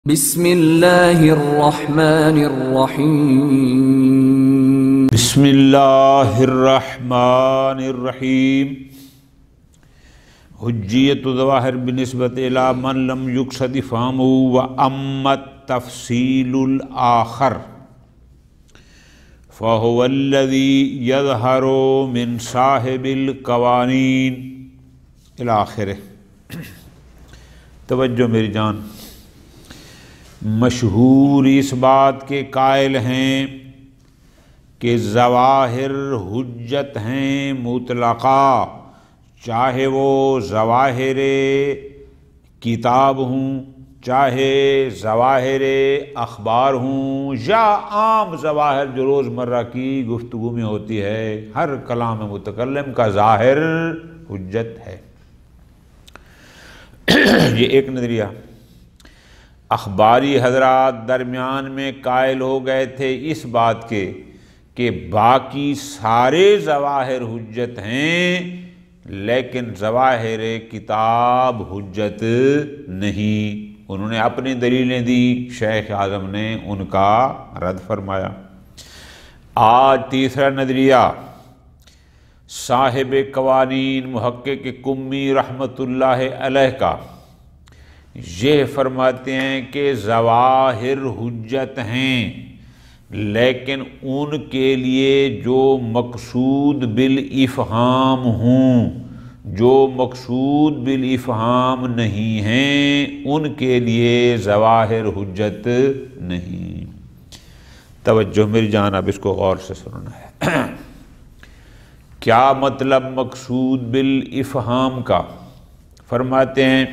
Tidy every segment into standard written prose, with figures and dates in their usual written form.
بسم اللہ الرحمن الرحیم بسم اللہ الرحمن الرحیم حجیت الظواہر بنسبت الی من لم یقصد فہمہ واما التفصیل الآخر فہو الذی یظہر من صاحب القوانین الی آخرہ۔ توجہ میری جان، مشہور اس بات کے قائل ہیں کہ ظواہر حجت ہیں مطلقہ، چاہے وہ ظواہر کتاب ہوں، چاہے ظواہر اخبار ہوں، یا عام ظواہر جو روزمرہ کی گفتگو میں ہوتی ہے، ہر کلام متکلم کا ظاہر حجت ہے۔ یہ ایک نظریہ۔ اخباری حضرات درمیان میں قائل ہو گئے تھے اس بات کے کہ باقی سارے ظواہر حجت ہیں، لیکن ظواہر کتاب حجت نہیں۔ انہوں نے اپنی دلیلیں دی، شیخ اعظم نے ان کا رد فرمایا۔ آج تیسرا نظریہ صاحب قوانین محقق قمی رحمۃ اللہ علیہ کا، یہ فرماتے ہیں کہ ظواہر حجت ہیں، لیکن ان کے لیے جو مقصود بالافہام ہوں، جو مقصود بالافہام نہیں ہیں، ان کے لیے ظواہر حجت نہیں۔ توجہ میری جان، اب اس کو غور سے سننا ہے۔ کیا مطلب مقصود بالافہام کا؟ فرماتے ہیں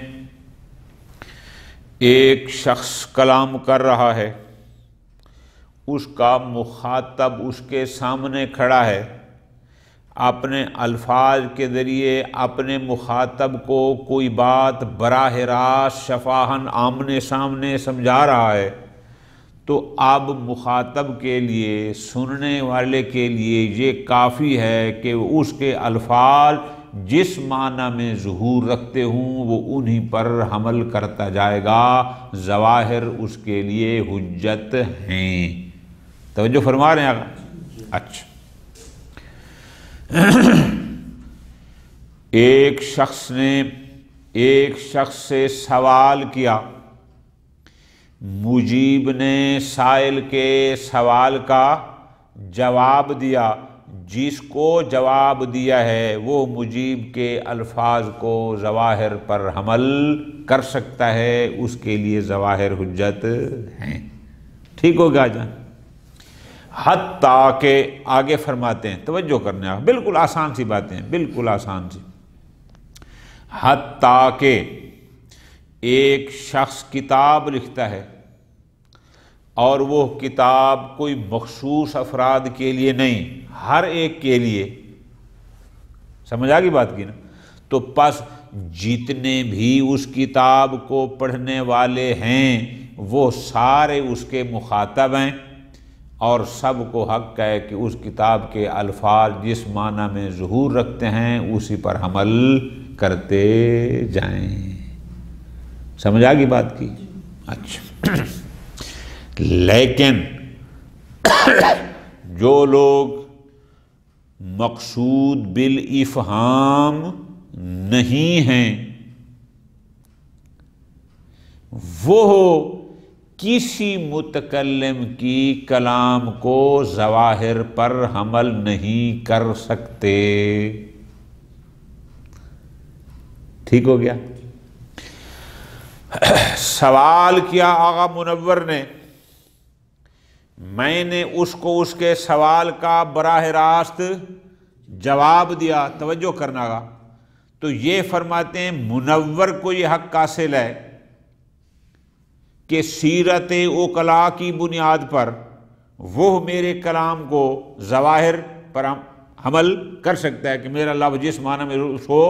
ایک شخص کلام کر رہا ہے، اس کا مخاطب اس کے سامنے کھڑا ہے، اپنے الفاظ کے ذریعے اپنے مخاطب کو کوئی بات براہ راست شفاہن آمنے سامنے سمجھا رہا ہے، تو اب مخاطب کے لیے، سننے والے کے لیے یہ کافی ہے کہ اس کے الفاظ جس معنی میں ظہور رکھتے ہوں وہ انہی پر حمل کرتا جائے گا۔ ظواہر اس کے لیے حجت ہیں۔ توجہ فرما رہے ہیں آقا؟ اچھا، ایک شخص سے سوال کیا، مجیب نے سائل کے سوال کا جواب دیا، جس کو جواب دیا ہے وہ مجیب کے الفاظ کو ظواہر پر حمل کر سکتا ہے، اس کے لیے ظواہر حجت ہیں۔ ٹھیک ہو گیا جان؟ حتیٰ کہ آگے فرماتے ہیں، توجہ کرنے آپ، بالکل آسان سی باتیں ہیں، بالکل آسان سی۔ حتیٰ کہ ایک شخص کتاب لکھتا ہے، اور وہ کتاب کوئی مخصوص افراد کے لیے نہیں، ہر ایک کے لیے۔ سمجھ آ گئی بات کی نا؟ تو پس جتنے بھی اس کتاب کو پڑھنے والے ہیں وہ سارے اس کے مخاطب ہیں، اور سب کو حق ہے کہ اس کتاب کے الفاظ جس معنی میں ظہور رکھتے ہیں اسی پر حمل کرتے جائیں۔ سمجھ آ گئی بات کی؟ اچھا، لیکن جو لوگ مقصود بالافہام نہیں ہیں، وہ کسی متکلم کی کلام کو ظواہر پر حمل نہیں کر سکتے۔ ٹھیک ہو گیا؟ سوال کیا آغا منور نے، میں نے اس کو اس کے سوال کا براہ راست جواب دیا۔ توجہ کرنا گا، تو یہ فرماتے ہیں منور کو یہ حق حاصل ہے کہ سیرت عقلاء کی بنیاد پر وہ میرے کلام کو ظواہر پر حمل کر سکتا ہے، کہ میرا لفظ جس معنی میں اس کو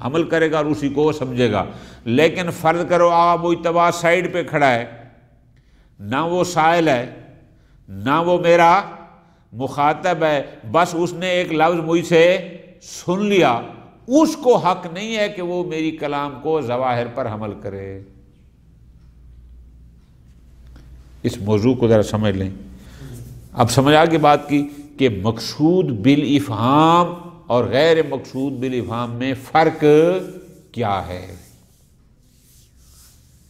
حمل کرے گا اور اسی کو سمجھے گا۔ لیکن فرض کرو آپ وہ اتباع سائیڈ پہ کھڑا ہے، نہ وہ سائل ہے نہ وہ میرا مخاطب ہے، بس اس نے ایک لفظ مجھ سے سن لیا، اس کو حق نہیں ہے کہ وہ میری کلام کو ظواہر پر حمل کرے۔ اس موضوع کو ذرا سمجھ لیں. اب سمجھ آ گئی بات کی کہ مقصود بالافہام اور غیر مقصود بالافہام میں فرق کیا ہے.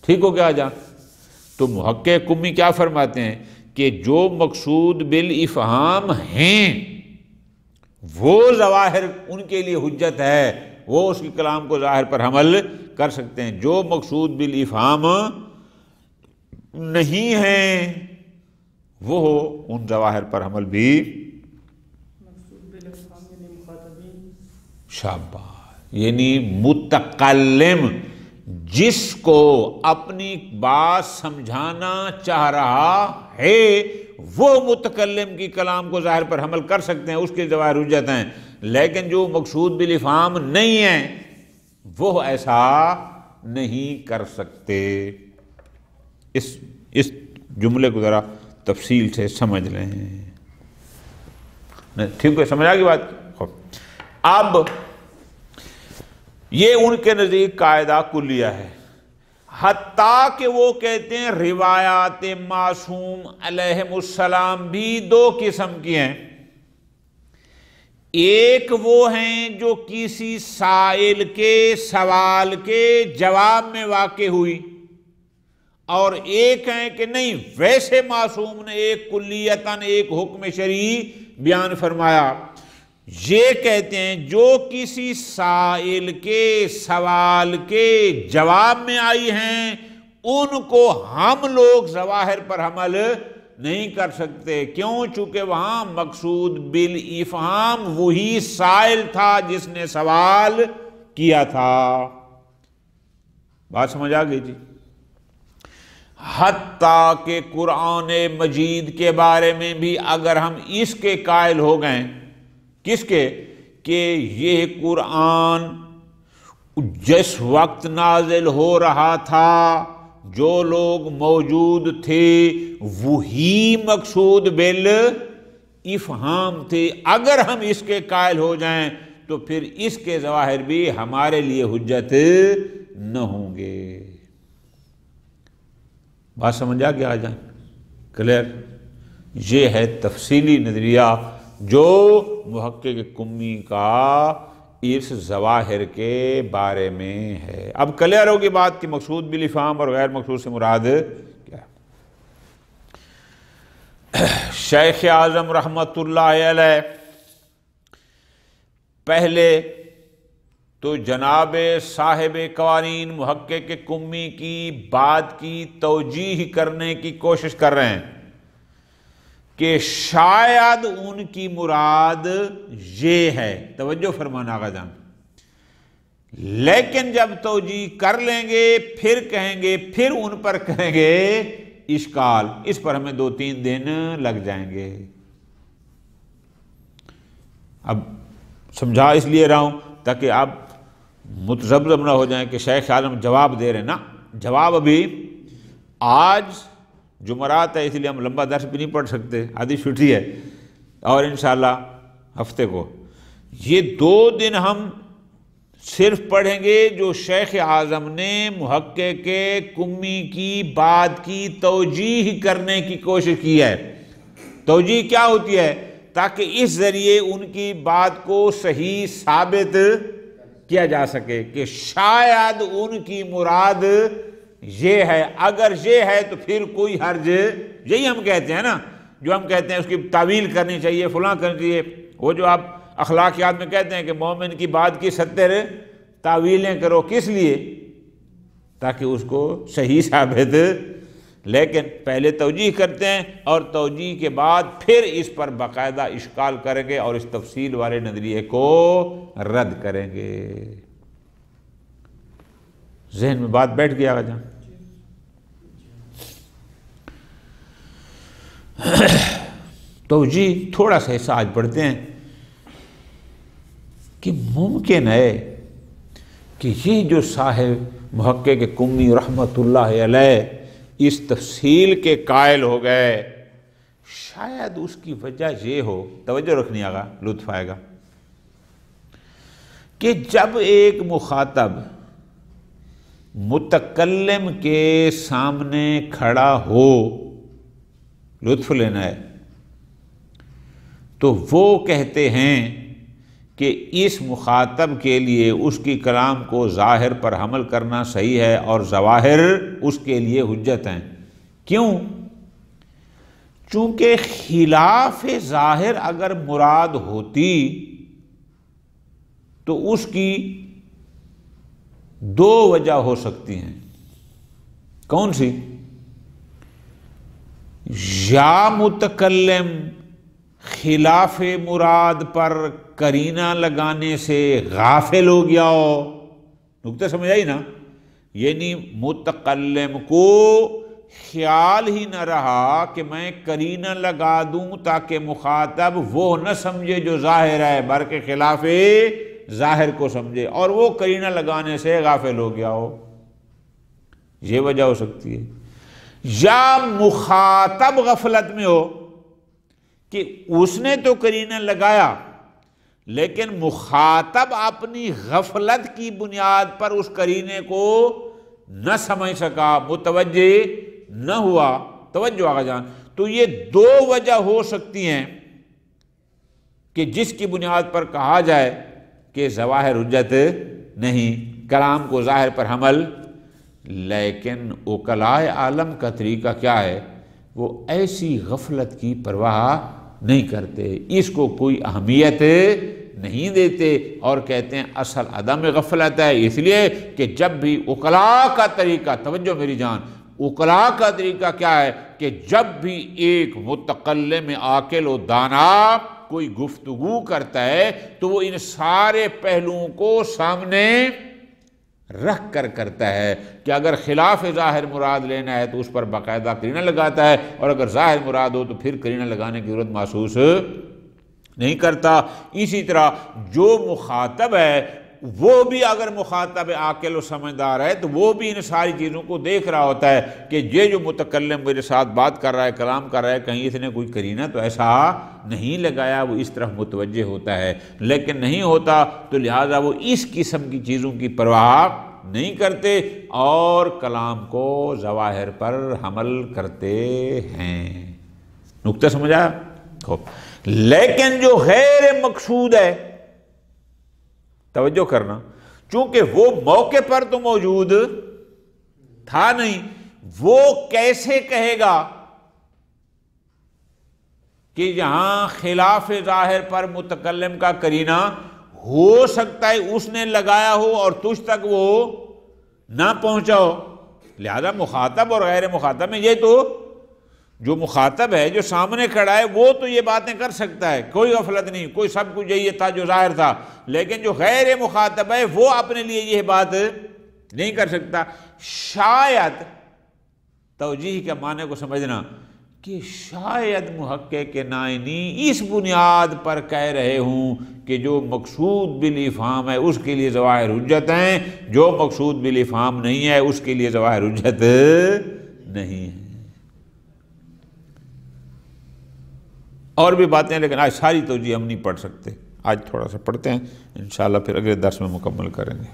ٹھیک ہو گیا جان؟ تو محقق قمی کیا فرماتے ہیں کہ جو مقصود بالافہام ہیں وہ ظواہر ان کے لیے حجت ہے، وہ اس کے کلام کو ظاہر پر حمل کر سکتے ہیں. جو مقصود بالافہام نہیں ہیں وہ ان ظواہر پر حمل بھی. شاباش. یعنی متکلم جس کو اپنی بات سمجھانا چاہ رہا ہے وہ متکلم کی کلام کو ظاہر پر حمل کر سکتے ہیں، اس کے ظواہر حجت ہیں. لیکن جو مقصود بالافہام نہیں ہیں وہ ایسا نہیں کر سکتے. اس جملے کو ذرا تفصیل سے سمجھ لیں. ٹھیک ہے، سمجھ آ گئی بات؟ اب یہ ان کے نزدیک قاعدہ کلیہ ہے، حتیٰ کہ وہ کہتے ہیں روایات معصوم علیہم السلام بھی دو قسم کی ہیں. ایک وہ ہیں جو کسی سائل کے سوال کے جواب میں واقع ہوئی، اور ایک ہیں کہ نہیں ویسے معصوم نے ایک کلیتاً ایک حکم شرعی بیان فرمایا. یہ کہتے ہیں جو کسی سائل کے سوال کے جواب میں آئی ہیں ان کو ہم لوگ ظواہر پر حمل نہیں کر سکتے. کیوں؟ چونکہ وہاں مقصود بالافہام وہی سائل تھا جس نے سوال کیا تھا. بات سمجھ آ گئی جی؟ حتیٰ کہ قرآن مجید کے بارے میں بھی اگر ہم اس کے قائل ہو گئے، کس کے؟ کہ یہ قرآن جس وقت نازل ہو رہا تھا جو لوگ موجود تھے وہی مقصود بالافہام تھے، اگر ہم اس کے قائل ہو جائیں تو پھر اس کے ظواہر بھی ہمارے لیے حجت نہ ہوں گے. بات سمجھ آ گیا؟ آ جائیں کلیئر. یہ ہے تفصیلی نظریہ جو محقق قمی کا اس ظواہر کے بارے میں ہے. اب کلیئر ہوگی بات کہ مقصود بالافہام اور غیر مقصود سے مراد کیا ہے. شیخ اعظم رحمۃ اللہ علیہ پہلے تو جناب صاحب قوانین محقق قمی کی بات کی توجیہ کرنے کی کوشش کر رہے ہیں کہ شاید ان کی مراد یہ ہے. توجہ فرمانا آقا جان. لیکن جب توجیہ کر لیں گے پھر کہیں گے، پھر ان پر کہیں گے اشکال. اس پر ہمیں 2-3 دن لگ جائیں گے. اب سمجھا اس لیے رہا ہوں تاکہ آپ متذبذب نہ ہو جائیں کہ شیخ عالم جواب دے رہے ہیں. نا، جواب ابھی آج جمعرات ہے اس لیے ہم لمبا درس بھی نہیں پڑھ سکتے، آدھی چھٹی ہے، اور انشاءاللہ ہفتے کو یہ 2 دن ہم صرف پڑھیں گے جو شیخ اعظم نے محقق قمی کی بات کی توجیہ کرنے کی کوشش کی ہے. توجیہ کیا ہوتی ہے؟ تاکہ اس ذریعے ان کی بات کو صحیح ثابت کیا جا سکے کہ شاید ان کی مراد یہ ہے. اگر یہ ہے تو پھر کوئی حرج، یہی ہم کہتے ہیں نا، جو ہم کہتے ہیں اس کی تعویل کرنی چاہیے، فلاں کرنی چاہیے. وہ جو آپ اخلاقیات میں کہتے ہیں کہ مومن کی بات کی 70 تعویلیں کرو، کس لیے؟ تاکہ اس کو صحیح ثابت. لیکن پہلے توجیہ کرتے ہیں اور توجیہ کے بعد پھر اس پر باقاعدہ اشکال کریں گے اور اس تفصیل والے نظریے کو رد کریں گے. ذہن میں بات بیٹھ گیا جان؟ توجیہ تھوڑا سا حصہ آج پڑھتے ہیں کہ ممکن ہے کہ یہ جو صاحب محقق قمی رحمۃ اللہ علیہ اس تفصیل کے قائل ہو گئے، شاید اس کی وجہ یہ ہو، توجہ رکھنی آگا، لطف آئے گا، کہ جب ایک مخاطب متکلم کے سامنے کھڑا ہو لطف لینا ہے، تو وہ کہتے ہیں کہ اس مخاطب کے لیے اس کی کلام کو ظاہر پر حمل کرنا صحیح ہے اور ظواہر اس کے لیے حجت ہیں۔ کیوں؟ چونکہ خلاف ظاہر اگر مراد ہوتی تو اس کی دو وجہ ہو سکتی ہیں۔ کون سی؟ یا متکلم خلاف مراد پر قرینہ لگانے سے غافل ہو گیا ہو، نکتہ سمجھ آئی نا؟ یعنی متکلم کو خیال ہی نہ رہا کہ میں قرینہ لگا دوں تاکہ مخاطب وہ نہ سمجھے جو ظاہر ہے بلکہ خلاف ظاہر کو سمجھے، اور وہ قرینہ لگانے سے غافل ہو گیا ہو، یہ وجہ ہو سکتی ہے۔ یا مخاطب غفلت میں ہو کہ اس نے تو قرینہ لگایا لیکن مخاطب اپنی غفلت کی بنیاد پر اس قرینے کو نہ سمجھ سکا، متوجہ نہ ہوا۔ توجہ آقا جان، تو یہ دو وجہ ہو سکتی ہیں کہ جس کی بنیاد پر کہا جائے کہ ظواہر حجت نہیں، کلام کو ظاہر پر حمل۔ لیکن عقلائے عالم کا طریقہ کیا ہے؟ وہ ایسی غفلت کی پرواہ نہیں کرتے، اس کو کوئی اہمیت نہیں دیتے، اور کہتے ہیں اصل عدم غفلت ہے، اس لیے کہ جب بھی عقلاء کا طریقہ، توجہ میری جان، عقلاء کا طریقہ کیا ہے کہ جب بھی ایک متکلم عاقل و دانا کوئی گفتگو کرتا ہے تو وہ ان سارے پہلوؤں کو سامنے رکھ کر کرتا ہے کہ اگر خلاف ظاہر مراد لینا ہے تو اس پر باقاعدہ قرینہ لگاتا ہے، اور اگر ظاہر مراد ہو تو پھر قرینہ لگانے کی ضرورت محسوس نہیں کرتا۔ اسی طرح جو مخاطب ہے وہ بھی اگر مخاطب عاقل و سمجھدار ہے تو وہ بھی ان ساری چیزوں کو دیکھ رہا ہوتا ہے کہ یہ جو متکلم میرے ساتھ بات کر رہا ہے، کلام کر رہا ہے، کہیں اس نے کوئی قرینہ تو ایسا نہیں لگایا، وہ اس طرف متوجہ ہوتا ہے۔ لیکن نہیں ہوتا تو لہٰذا وہ اس قسم کی چیزوں کی پرواہ نہیں کرتے اور کلام کو ظواہر پر حمل کرتے ہیں۔ نکتہ سمجھا؟ لیکن جو غیر مقصود ہے، توجہ کرنا، چونکہ وہ موقع پر تو موجود تھا نہیں، وہ کیسے کہے گا کہ یہاں خلاف ظاہر پر متکلم کا قرینہ ہو سکتا ہے اس نے لگایا ہو اور تجھ تک وہ نہ پہنچا ہو؟ لہذا مخاطب اور غیر مخاطب میں یہ تو جو مخاطب ہے جو سامنے کھڑا ہے وہ تو یہ باتیں کر سکتا ہے، کوئی غفلت نہیں، کوئی سب کچھ یہی تھا جو ظاہر تھا، لیکن جو غیر مخاطب ہے وہ اپنے لیے یہ بات نہیں کر سکتا۔ شاید توجیہ کے معنی کو سمجھنا کہ شاید محقق نائینی اس بنیاد پر کہہ رہے ہوں کہ جو مقصود بالافہام ہے اس کے لیے ظواہر حجت ہیں، جو مقصود بالافہام نہیں ہے اس کے لیے ظواہر حجت نہیں ہے۔ اور بھی باتیں، لیکن آج ساری توجیہ ہم نہیں پڑھ سکتے، آج تھوڑا سا پڑھتے ہیں، انشاءاللہ پھر اگلے درس میں مکمل کریں گے۔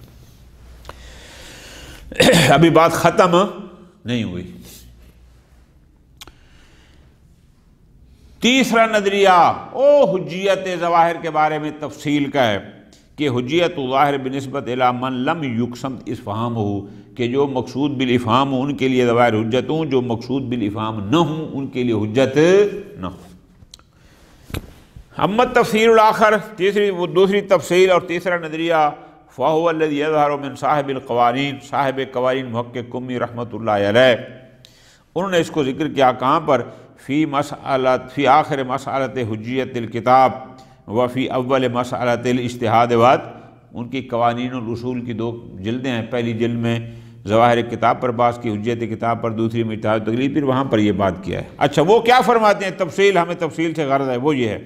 ابھی بات ختم نہیں ہوئی۔ تیسرا نظریہ حجیت ظواہر کے بارے میں تفصیل کا ہے کہ حجیت ظاہر بنسبت الی من لم یقسم افہامہ، کہ جو مقصود بالافہام ہوں ان کے لیے ظواہر حجت ہوں، جو مقصود بالافہام نہ ہوں ان کے لیے حجت نہ ہوں۔ اما تفسیر الاخر، دوسری تفصیل اور تیسرا نظریہ، فہو الذی یظہر من صاحب القوانین، صاحب قوانین محقق قمی رحمۃ اللہ علیہ، انہوں نے اس کو ذکر کیا کہاں پر؟ فی آخر مسئلۃ حجیت الکتاب وفی اول مسئلۃ الاجتہاد وات، ان کی قوانین الاصول کی 2 جلدیں ہیں، پہلی جلد میں ظواہر کتاب پر بات کی، حجیت کتاب پر، دوسری میں اجتہاد تقلید، پھر وہاں پر یہ بات کیا ہے۔ اچھا وہ کیا فرماتے ہیں؟ تفصیل، ہمیں تفصیل سے غرض ہے، وہ یہ ہے،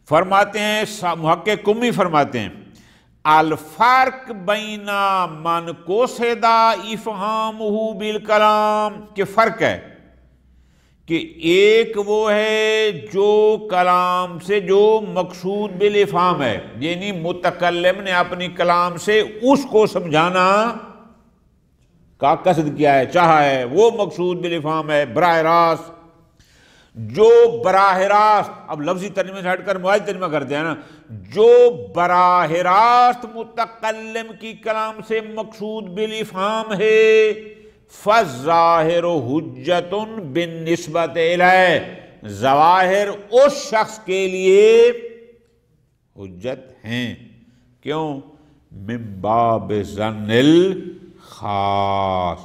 فرماتے ہیں محقق قمی فرماتے ہیں الفرق بین من قصد افہامہ بالکلام، کہ فرق ہے کہ ایک وہ ہے جو کلام سے جو مقصود بالافہام ہے، یعنی متکلم نے اپنی کلام سے اس کو سمجھانا کا قصد کیا ہے، چاہا ہے، وہ مقصود بالافہام ہے، براہ راست جو براہ راست، اب لفظی ترجمے سے ہٹ کر معاہد ترجمہ کرتے ہیں نا، جو براہ راست متکلم کی کلام سے مقصود بالافہام ہے، فالظاہر حجت بالنسبت الیہ، ظواہر اس شخص کے لیے حجت ہیں، کیوں؟ من باب ظن الخاص،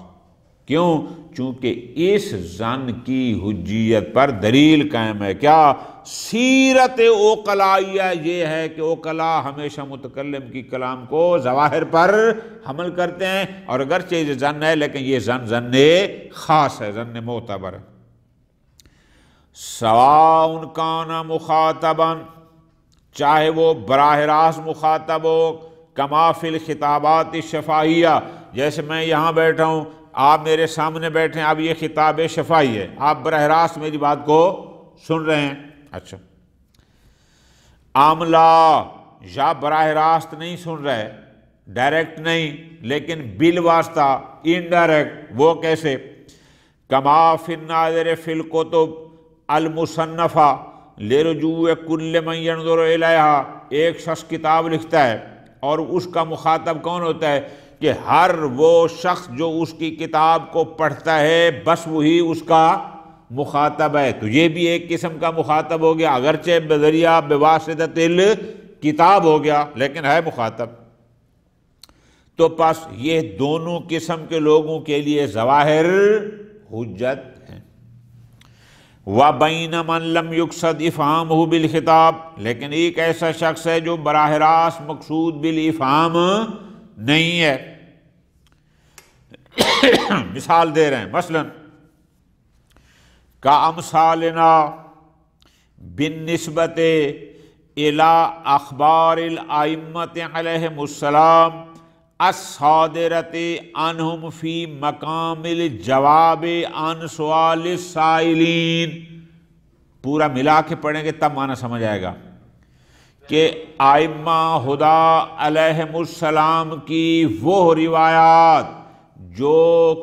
کیوں؟ چونکہ اس ظن کی حجیت پر دلیل قائم ہے، کیا؟ سیرت عقلائیہ یہ ہے کہ عقلاء ہمیشہ متکلم کی کلام کو ظواہر پر حمل کرتے ہیں، اور اگرچہ یہ ظن ہے لیکن یہ ظن خاص ہے، ظن معتبر ہے۔ سواء کان مخاطبا، چاہے وہ براہ راست مخاطب ہو، کما فی الخطابات الشفاہیہ، جیسے میں یہاں بیٹھا ہوں، آپ میرے سامنے بیٹھے ہیں، اب یہ خطاب شفاہی ہے، آپ براہ راست میری بات کو سن رہے ہیں۔ اچھا، عاملہ، یا براہ راست نہیں سن رہے، ڈائریکٹ نہیں، لیکن بالواسطہ، انڈائریکٹ، وہ کیسے؟ کما فی الناظر فی الکتب المصنفہ لرجوع کل من ينظر الیہا، ایک شخص کتاب لکھتا ہے اور اس کا مخاطب کون ہوتا ہے؟ کہ ہر وہ شخص جو اس کی کتاب کو پڑھتا ہے بس وہی اس کا مخاطب ہے، تو یہ بھی ایک قسم کا مخاطب ہو گیا، اگرچہ بذریعہ بواسطۃ الکتاب ہو گیا لیکن ہے مخاطب۔ تو پس یہ دونوں قسم کے لوگوں کے لیے ظواہر حجت ہیں۔ وَبَيْنَ مَنْ لَمْ يُقْصَدْ إِفْهَامُهُ بِالْخِطَابِ، لیکن ایک ایسا شخص ہے جو براہ راست مقصود بالافہام نہیں ہے۔ مثال دے رہے ہیں، مثلا کامثالنا بالنسبت الی اخبار الائمۃ علیہم السلام الصادرۃ عنہم فی مقام الجواب عن سؤال السائلین، پورا ملا کے پڑھیں گے تب معنی سمجھ آئے گا کہ ائمہ ہدا علیہم السلام کی وہ روایات جو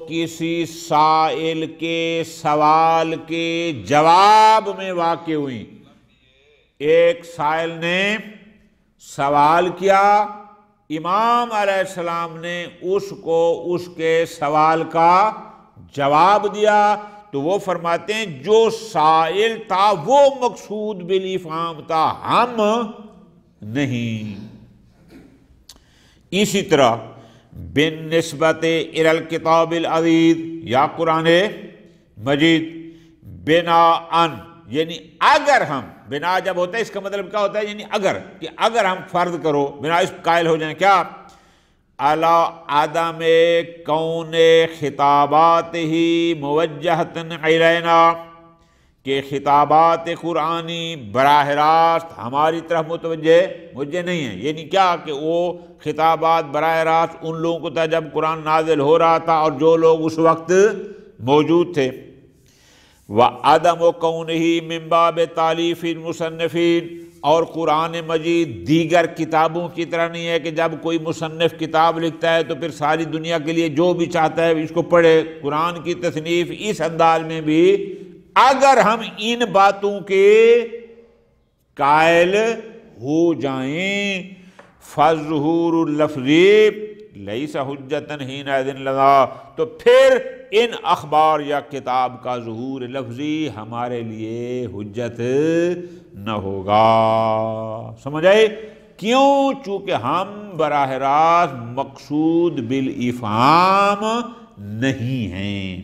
کسی سائل کے سوال کے جواب میں واقع ہوئی۔ ایک سائل نے سوال کیا، امام علیہ السلام نے اس کو اس کے سوال کا جواب دیا، تو وہ فرماتے ہیں جو سائل تھا وہ مقصود بالافہام تھا، ہم نہیں۔ اسی طرح بالنسبت الی الکتاب العزیز، یا قرآن مجید، بناءً، یعنی اگر ہم، بنا جب ہوتا ہے اس کا مطلب کیا ہوتا ہے؟ یعنی اگر، کہ اگر ہم فرض کرو، بنا اس قائل ہو جائیں، کیا؟ علی عدم کون خطابات ہی موجہۃ الینا، کہ خطابات قرآنی براہ راست ہماری طرف متوجہ نہیں ہیں، یعنی کیا کہ وہ خطابات براہ راست ان لوگوں کو تھا جب قرآن نازل ہو رہا تھا اور جو لوگ اس وقت موجود تھے۔ وعدم کونہ من باب تالیف المصنفین، اور قرآن مجید دیگر کتابوں کی طرح نہیں ہے کہ جب کوئی مصنف کتاب لکھتا ہے تو پھر ساری دنیا کے لیے جو بھی چاہتا ہے اس کو پڑھے۔ قرآن کی تصنیف اس انداز میں بھی اگر ہم ان باتوں کے قائل ہو جائیں، فظہور اللفظی لیس حجتاً حینئذ لنا، تو پھر ان اخبار یا کتاب کا ظہور لفظی ہمارے لیے حجت نہ ہوگا۔ سمجھ آئے؟ کیوں؟ چونکہ ہم براہ راست مقصود بالافہام نہیں ہیں۔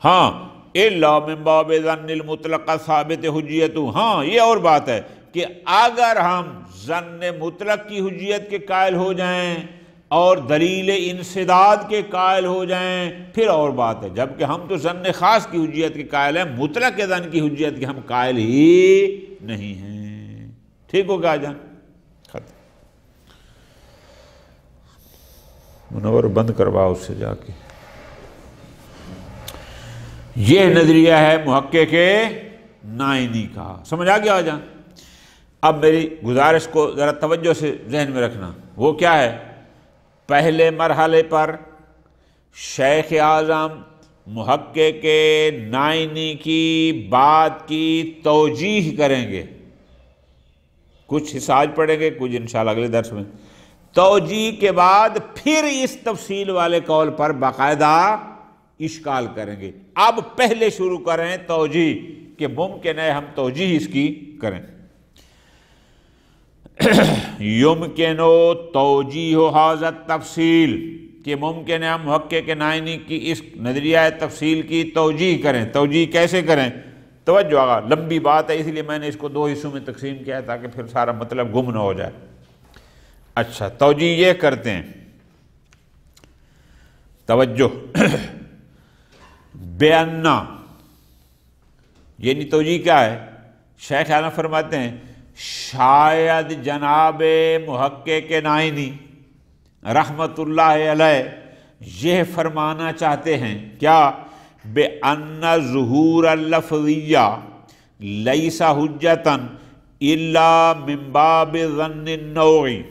ہاں، الا من باب ظن المطلق ثابت حجیت، ہاں یہ اور بات ہے کہ اگر ہم ظن مطلق کی حجیت کے قائل ہو جائیں اور دلیل انسداد کے قائل ہو جائیں پھر اور بات ہے، جبکہ ہم تو ظن خاص کی حجیت کے قائل ہیں، مطلق ظن کی حجیت کے ہم قائل ہی نہیں ہیں۔ ٹھیک ہو گیا جان؟ ختم۔ منور بند کرواؤ اس سے جا کے۔ یہ نظریہ ہے محقق نائینی کا، سمجھ آ گیا جان؟ اب میری گزارش کو ذرا توجہ سے ذہن میں رکھنا، وہ کیا ہے؟ پہلے مرحلے پر شیخ اعظم محقق نائنی کی بات کی توجیح کریں گے، کچھ حصہ آج پڑھیں گے، کچھ انشاءاللہ اگلے درس میں، توجیح کے بعد پھر اس تفصیل والے قول پر باقاعدہ اشکال کریں گے۔ اب پہلے شروع کریں توجیح کہ ممکن ہے ہم توجیح اس کی کریں۔ یمکن توجیہ ھذا التفصیل، کہ ممکن ہے ہم محقق نائنی کی اس نظریہ تفصیل کی توجیح کریں۔ توجیح کیسے کریں؟ توجہ آگا، لمبی بات ہے اس لیے میں نے اس کو دو حصوں میں تقسیم کیا ہے تاکہ پھر سارا مطلب گم نہ ہو جائے۔ اچھا، توجیح یہ کرتے ہیں، توجہ، بیاننا، یعنی توجیح کیا ہے؟ شیخ اعظم فرماتے ہیں شاید جناب محقق نائنی رحمت اللہ علیہ یہ فرمانا چاہتے ہیں کیا؟ بِأَنَّ ظُهُورَ اللَّفْظِيَّةِ لَيْسَ حُجَّةً إِلَّا مِن بَابِ ظَنِّ النَّوْعِ،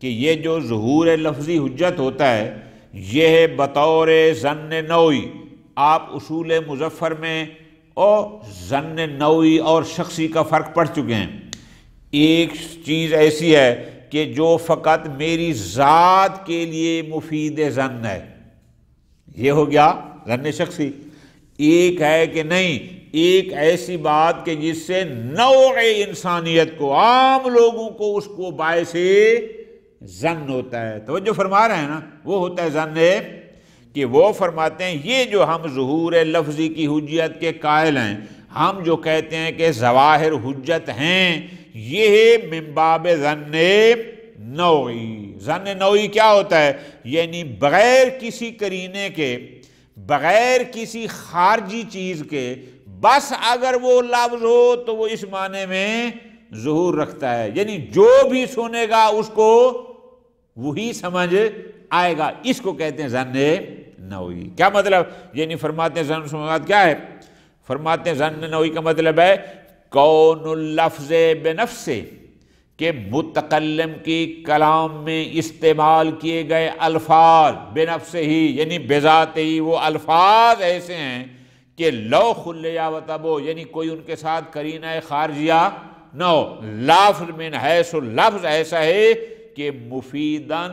کہ یہ جو ظہور لفظی حجت ہوتا ہے یہ ہے بطور ظن نوعی۔ آپ اصول مظفر میں اور ظن نوعی اور شخصی کا فرق پڑھ چکے ہیں۔ ایک چیز ایسی ہے کہ جو فقط میری ذات کے لیے مفید ظن ہے، یہ ہو گیا ظن شخصی۔ ایک ہے کہ نہیں، ایک ایسی بات کہ جس سے نوع انسانیت کو، عام لوگوں کو اس کو باعث ظن ہوتا ہے۔ توجہ فرما رہے ہیں نا، وہ ہوتا ہے ظن، کہ وہ فرماتے ہیں یہ جو ہم ظہور لفظی کی حجت کے قائل ہیں، ہم جو کہتے ہیں کہ ظواہر حجت ہیں، یہ من باب ظن نوعی۔ ظن نوعی کیا ہوتا ہے؟ یعنی بغیر کسی قرینے کے، بغیر کسی خارجی چیز کے، بس اگر وہ لفظ ہو تو وہ اس معنی میں ظہور رکھتا ہے، یعنی جو بھی سنے گا اس کو وہی سمجھ آئے گا، اس کو کہتے ہیں ظن نوعی۔ کیا مطلب؟ یعنی فرماتے ہیں ظن سماعت کیا ہے؟ فرماتے ہیں ظن نوعی کا مطلب ہے کون اللفظ بنفس، کہ متکلم کی کلام میں استعمال کیے گئے الفاظ بنفس ہی، یعنی بذات ہی وہ الفاظ ایسے ہیں کہ لو خلیا و تبو، یعنی کوئی ان کے ساتھ قرینہ خارجیہ نہ ہو، لفظ من حیث لفظ ایسا ہے کہ مفیداً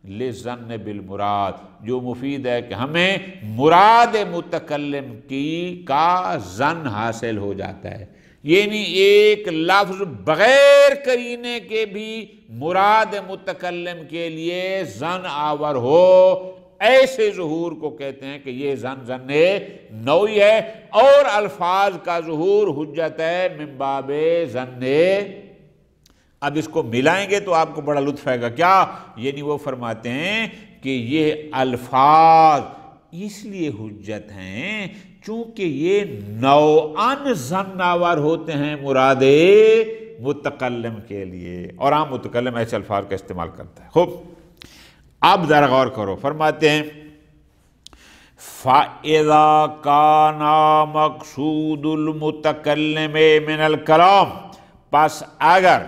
للظن بالمراد، جو مفید ہے کہ ہمیں مراد متکلم کی کا ظن حاصل ہو جاتا ہے۔ یعنی ایک لفظ بغیر قرینے کے بھی مراد متکلم کے لیے ظن آور ہو، ایسے ظہور کو کہتے ہیں کہ یہ ظن نوعی ہے، اور الفاظ کا ظہور حجت ہے من باب ظن۔ اب اس کو ملائیں گے تو آپ کو بڑا لطف آئے گا۔ کیا؟ یعنی وہ فرماتے ہیں کہ یہ الفاظ اس لیے حجت ہیں چونکہ یہ نوعاً ظن آور ہوتے ہیں مراد متکلم کے لیے، اور عام متکلم ایسے الفاظ کا استعمال کرتا ہے۔ خوب، اب ذرا غور کرو، فرماتے ہیں فَإِذَا كَانَ مَقْصُودُ الْمُتَكَلِّمِ مِنَ الْكَلَامِ، پس اگر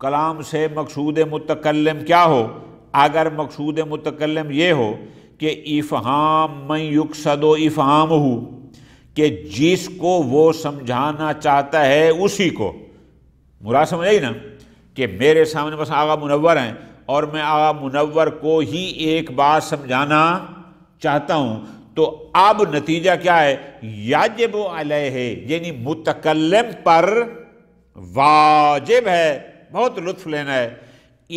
کلام سے مقصود متکلم کیا ہو؟ اگر مقصود متکلم یہ ہو کہ افہام من یقصد افہام ہو، کہ جس کو وہ سمجھانا چاہتا ہے اسی کو، مراد سمجھ آئی نا، کہ میرے سامنے بس آغا منور ہیں اور میں آغا منور کو ہی ایک بات سمجھانا چاہتا ہوں، تو اب نتیجہ کیا ہے؟ یجب علیہ، یعنی متکلم پر واجب ہے، بہت لطف لینا ہے،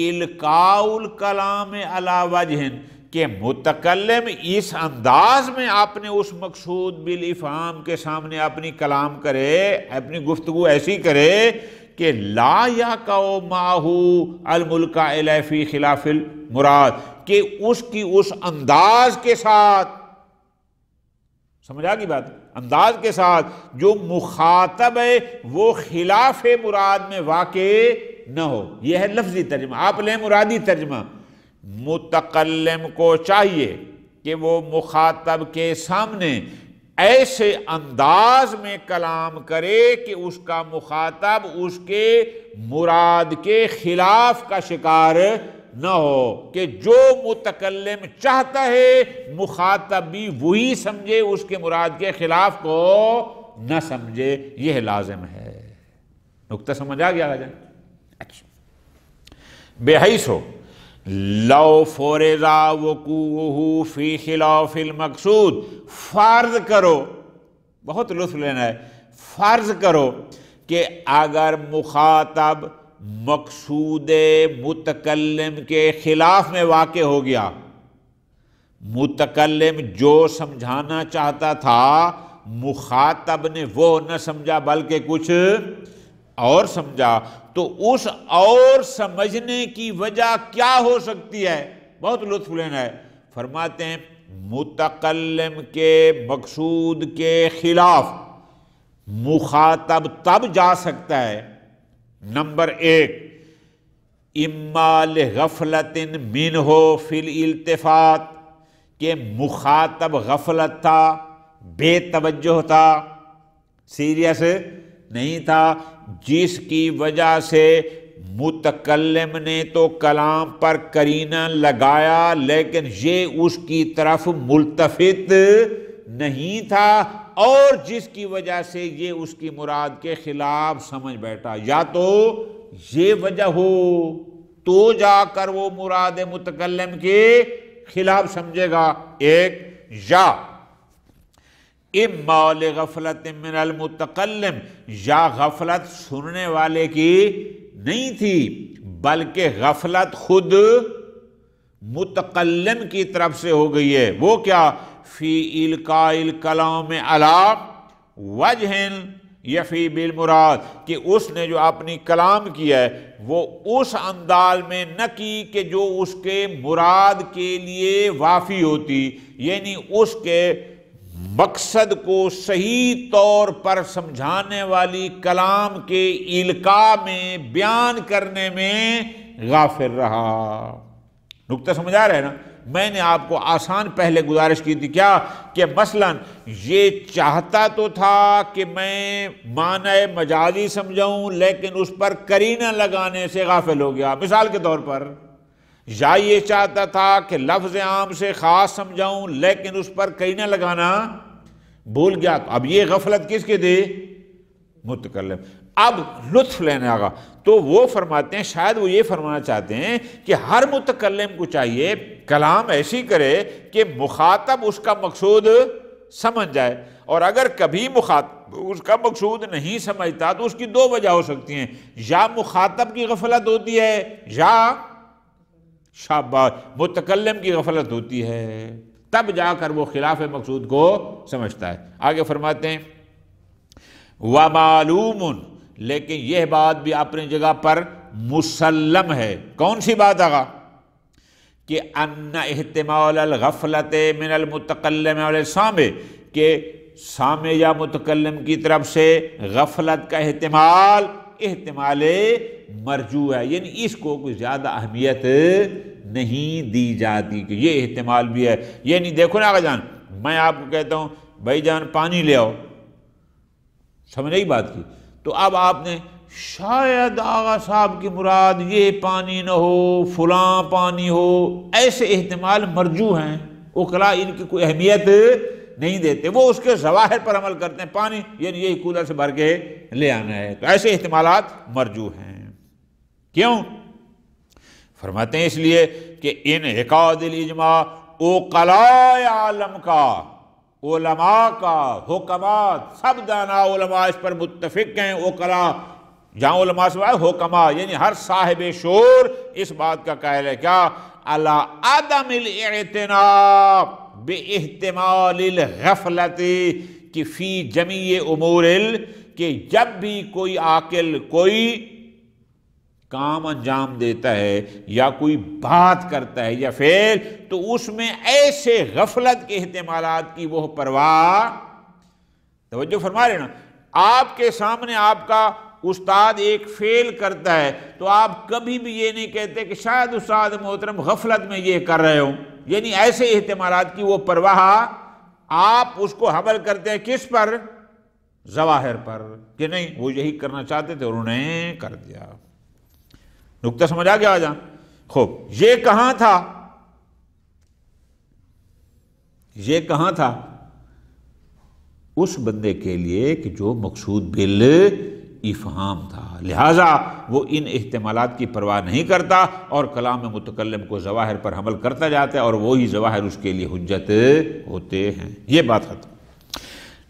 القاء الکلام علی وجہ، کہ متکلم اس انداز میں اپنے اس مقصود بالافہام کے سامنے اپنی کلام کرے، اپنی گفتگو ایسی کرے کہ لا یقع معہ الملکہ الیہ فی خلاف المراد، کہ اس کی اس انداز کے ساتھ، سمجھ آ گئی بات، انداز کے ساتھ جو مخاطب ہے وہ خلاف مراد میں واقع نہ ہو۔ یہ ہے لفظی ترجمہ، آپ لیں مرادی ترجمہ۔ متکلم کو چاہیے کہ وہ مخاطب کے سامنے ایسے انداز میں کلام کرے کہ اس کا مخاطب اس کے مراد کے خلاف کا شکار نہ ہو کہ جو متکلم چاہتا ہے مخاطب بھی وہی سمجھے، اس کے مراد کے خلاف کو نہ سمجھے، یہ لازم ہے۔ نقطہ سمجھ آ گیا جائے؟ اچھا، بحیث ہو لو فورزا وقوعہ فی خلاف المقصود، فرض کرو، بہت لطف لینا ہے، فرض کرو کہ اگر مخاطب مقصود متکلم کے خلاف میں واقع ہو گیا، متکلم جو سمجھانا چاہتا تھا مخاطب نے وہ نہ سمجھا بلکہ کچھ اور سمجھا، تو اس اور سمجھنے کی وجہ کیا ہو سکتی ہے؟ بہت لطف لینا ہے۔ فرماتے ہیں متکلم کے مقصود کے خلاف مخاطب تب جا سکتا ہے، نمبر ایک، اما لغفلت منہ فی الالتفات، کہ مخاطب غفلت تھا، بے توجہ تھا، سیریس نہیں تھا، جس کی وجہ سے متکلم نے تو کلام پر قرینہ لگایا لیکن یہ اس کی طرف ملتفت نہیں تھا، اور جس کی وجہ سے یہ اس کی مراد کے خلاف سمجھ بیٹھا۔ یا تو یہ وجہ ہو تو جا کر وہ مراد متکلم کے خلاف سمجھے گا، ایک، یا اما لغفلت من المتکلم، یا غفلت سننے والے کی نہیں تھی بلکہ غفلت خود متکلم کی طرف سے ہو گئی ہے۔ وہ کیا؟ فی القاء الکلام علی وجہ یفی بالمراد، کہ اس نے جو اپنی کلام کیا ہے وہ اس انداز میں نہ کی کہ جو اس کے مراد کے لیے وافی ہوتی، یعنی اس کے مقصد کو صحیح طور پر سمجھانے والی کلام کے القاء میں بیان کرنے میں غافل رہا۔ نقطہ سمجھ آ رہا ہے نا؟ میں نے آپ کو آسان پہلے گزارش کی تھی کیا، کہ مثلا یہ چاہتا تو تھا کہ میں معنی مجازی سمجھاؤں لیکن اس پر قرینہ لگانے سے غافل ہو گیا، مثال کے طور پر، یا یہ چاہتا تھا کہ لفظ عام سے خاص سمجھاؤں لیکن اس پر قرینہ لگانا بھول گیا، تو اب یہ غفلت کس کے دی؟ متکلم۔ اب لطف لینے آگا تو وہ فرماتے ہیں، شاید وہ یہ فرمانا چاہتے ہیں کہ ہر متکلم کو چاہیے کلام ایسی کرے کہ مخاطب اس کا مقصود سمجھ جائے، اور اگر کبھی مخاطب اس کا مقصود نہیں سمجھتا تو اس کی دو وجہ ہو سکتی ہیں، یا مخاطب کی غفلت ہوتی ہے یا شاباش متکلم کی غفلت ہوتی ہے، تب جا کر وہ خلاف مقصود کو سمجھتا ہے۔ آگے فرماتے ہیں وَمَعْلُومٌ، لیکن یہ بات بھی اپنی جگہ پر مسلم ہے۔ کون سی بات آگا؟ کہ ان احتمال الغفلت من المتکلم علی سامع، کہ سامع یا متکلم کی طرف سے غفلت کا احتمال مرجو ہے، یعنی اس کو کوئی زیادہ اہمیت نہیں دی جاتی کہ یہ احتمال بھی ہے۔ یعنی دیکھو نا آقا جان، میں آپ کو کہتا ہوں بھائی جان پانی لے آؤ، سمجھ نہیں بات کی، تو اب آپ نے شاید آغا صاحب کی مراد یہ پانی نہ ہو، فلاں پانی ہو، ایسے احتمال مرجو ہیں، عقلاء ان کی کوئی اہمیت نہیں دیتے، وہ اس کے ظواہر پر عمل کرتے ہیں، پانی یعنی یہی کولر سے بھر کے لے آنا ہے، تو ایسے احتمالات مرجو ہیں۔ کیوں؟ فرماتے ہیں اس لیے کہ انعقاد الاجماع عقلاء عالم کا، علماء کا، حکمات، سب دانا علماء اس پر متفق ہیں، عقلاء جہاں علماء سے حکماء یعنی ہر صاحب شعور اس بات کا قائل ہے کیا، علی عدم الاعتناء باحتمال الغفلت کہ فی جمیع امور کہ جب بھی کوئی عاقل کوئی کام انجام دیتا ہے یا کوئی بات کرتا ہے یا فعل، تو اس میں ایسے غفلت کے احتمالات کی وہ پرواہ، توجہ فرما رہے نا، آپ کے سامنے آپ کا استاد ایک فعل کرتا ہے تو آپ کبھی بھی یہ نہیں کہتے کہ شاید استاد محترم غفلت میں یہ کر رہے ہوں، یعنی ایسے احتمالات کی وہ پرواہ آپ اس کو حمل کرتے ہیں کس پر؟ ظواہر پر، کہ نہیں وہ یہی کرنا چاہتے تھے اور انہیں کر دیا۔ نقطہ سمجھ آ گیا جان؟ خوب، یہ کہاں تھا؟ یہ کہاں تھا؟ اس بندے کے لیے کہ جو مقصود بالافہام تھا، لہذا وہ ان احتمالات کی پرواہ نہیں کرتا اور کلام متکلم کو ظواہر پر حمل کرتا جاتا ہے، اور وہی ظواہر اس کے لیے حجت ہوتے ہیں۔ یہ بات ختم۔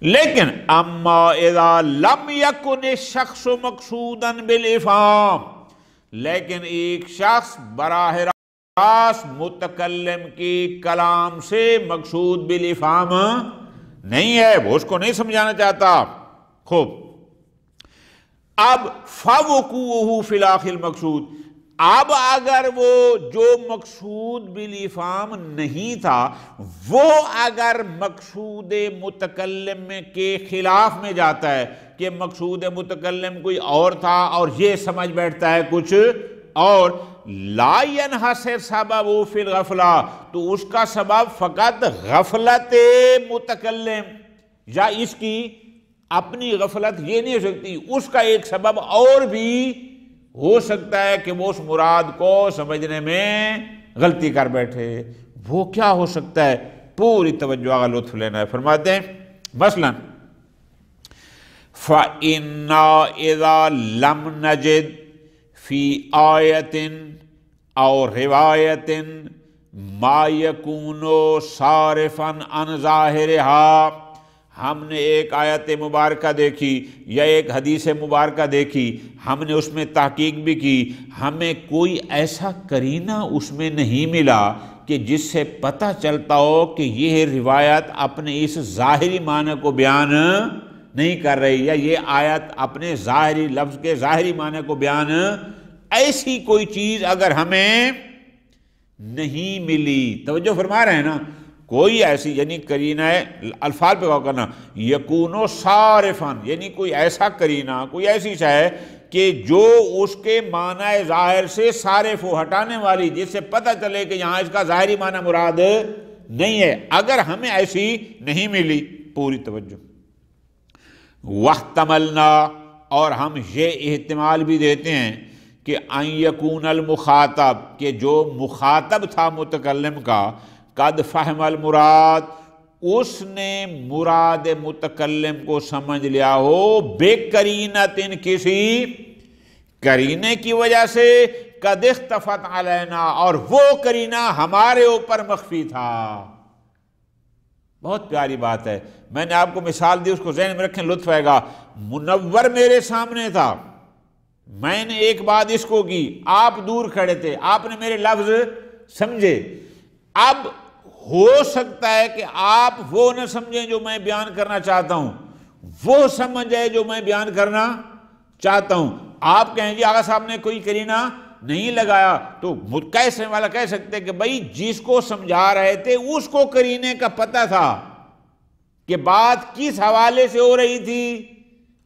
لیکن اما اذا لم یکن الشخص مقصودا بالافہام، لیکن ایک شخص براہ راست متکلم کی کلام سے مقصود بالافہام نہیں ہے، وہ اس کو نہیں سمجھانا چاہتا۔ خوب، اب فوقوعہ فی الاخر المقصود، اب اگر وہ جو مقصود بالافہام نہیں تھا وہ اگر مقصود متکلم کے خلاف میں جاتا ہے کہ مقصود متکلم کوئی اور تھا اور یہ سمجھ بیٹھتا ہے کچھ اور، لا ينحصر سبب فی الغفلہ، تو اس کا سبب فقط غفلت متکلم یا اس کی اپنی غفلت یہ نہیں ہو سکتی، اس کا ایک سبب اور بھی ہو سکتا ہے کہ وہ اس مراد کو سمجھنے میں غلطی کر بیٹھے۔ وہ کیا ہو سکتا ہے؟ پوری توجہ کا لطف لینا ہے۔ فرماتے ہیں مثلا فَإِنَّا إِذَا لَمْ نَجِدْ فِي آیَةٍ أَوْ رِوَایَةٍ مَا يَكُونُ صَارِفًا عَنْ ظَاہِرِهَا، ہم نے ایک آیت مبارکہ دیکھی یا ایک حدیث مبارکہ دیکھی، ہم نے اس میں تحقیق بھی کی، ہمیں کوئی ایسا قرینہ اس میں نہیں ملا کہ جس سے پتہ چلتا ہو کہ یہ روایت اپنے اس ظاہری معنی کو بیان نہیں کر رہی، یا یہ آیت اپنے ظاہری لفظ کے ظاہری معنی کو بیان، ایسی کوئی چیز اگر ہمیں نہیں ملی، توجہ فرما رہے ہیں نا، کوئی ایسی یعنی قرینہ ہے، الفاظ پہ غور کرنا، یکونو صارفاً یعنی کوئی ایسا قرینہ، کوئی ایسی شے کہ جو اس کے معنی ظاہر سے صارف ہو، ہٹانے والی، جس سے پتہ چلے کہ یہاں اس کا ظاہری معنی مراد نہیں ہے، اگر ہمیں ایسی نہیں ملی، پوری توجہ، واحتملنا، اور ہم یہ احتمال بھی دیتے ہیں کہ ان یکون المخاطب، کہ جو مخاطب تھا متکلم کا، قد فہم المراد، اس نے مراد متکلم کو سمجھ لیا ہو، بے قرینۃ، کسی قرینے کی وجہ سے، قد اختفت علینا، اور وہ قرینہ ہمارے اوپر مخفی تھا۔ بہت پیاری بات ہے، میں نے آپ کو مثال دی، اس کو ذہن میں رکھیں، لطف آئے گا۔ منور میرے سامنے تھا، میں نے ایک بات اس کو کی، آپ دور کھڑے تھے، آپ نے میرے لفظ سمجھے، اب ہو سکتا ہے کہ آپ وہ نہ سمجھیں جو میں بیان کرنا چاہتا ہوں، وہ سمجھ جائے جو میں بیان کرنا چاہتا ہوں۔ آپ کہیں جی آقا صاحب نے کوئی قرینہ نہیں لگایا، تو کیسے والا کہہ سکتے کہ بھائی جس کو سمجھا رہے تھے اس کو قرینے کا پتہ تھا کہ بات کس حوالے سے ہو رہی تھی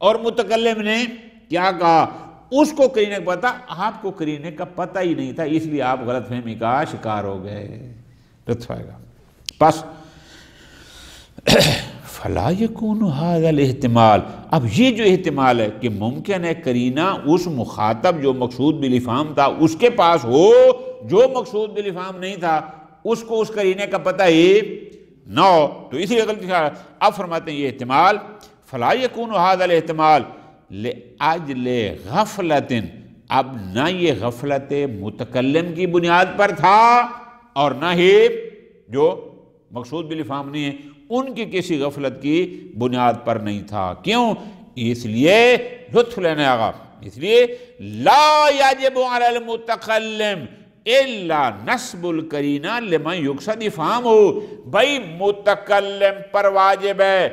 اور متکلم نے کیا کہا، اس کو قرینے کا پتہ، آپ کو قرینے کا پتہ ہی نہیں تھا، اس لیے آپ غلط فہمی کا شکار ہو گئے۔ لطف آئے گا۔ بس فلا یکون ھذا الاحتمال، اب یہ جو احتمال ہے کہ ممکن ہے قرینہ اس مخاطب جو مقصود بالافہام تھا اس کے پاس ہو، جو مقصود بالافہام نہیں تھا اس کو اس قرینے کا پتہ ہی نہ ہو، تو اسی غلطی کا اب فرماتے ہیں یہ احتمال، فلا یکون ھذا الاحتمال لاجل غفلت، اب نہ یہ غفلت متکلم کی بنیاد پر تھا اور نہ ہی جو مقصود بالافہام نہیں ہے ان کی کسی غفلت کی بنیاد پر نہیں تھا۔ کیوں؟ اس لیے لطف لینے آگا، اس لیے لا یجب علی المتکلم الا نصب القرینہ لمن یقصد افہامہ، بھائی متکلم پر واجب ہے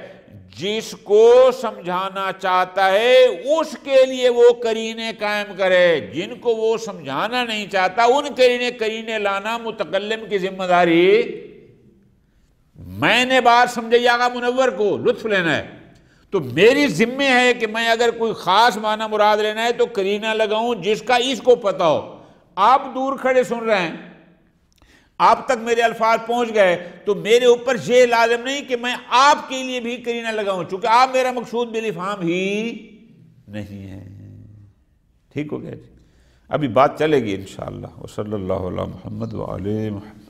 جس کو سمجھانا چاہتا ہے اس کے لیے وہ قرینے قائم کرے، جن کو وہ سمجھانا نہیں چاہتا ان قرینے لانا متکلم کی ذمہ داری۔ میں نے بات سمجھائی آقا منور کو، لطف لینا ہے، تو میری ذمہ ہے کہ میں اگر کوئی خاص معنی مراد لینا ہے تو قرینہ لگاؤں جس کا اس کو پتہ ہو۔ آپ دور کھڑے سن رہے ہیں، آپ تک میرے الفاظ پہنچ گئے، تو میرے اوپر یہ لازم نہیں کہ میں آپ کے لیے بھی قرینہ لگاؤں، چونکہ آپ میرا مقصود بالافہام ہی نہیں ہے۔ ٹھیک ہو گیا جی؟ ابھی بات چلے گی انشاءاللہ۔ وصلی اللہ علی محمد وعلی محمد۔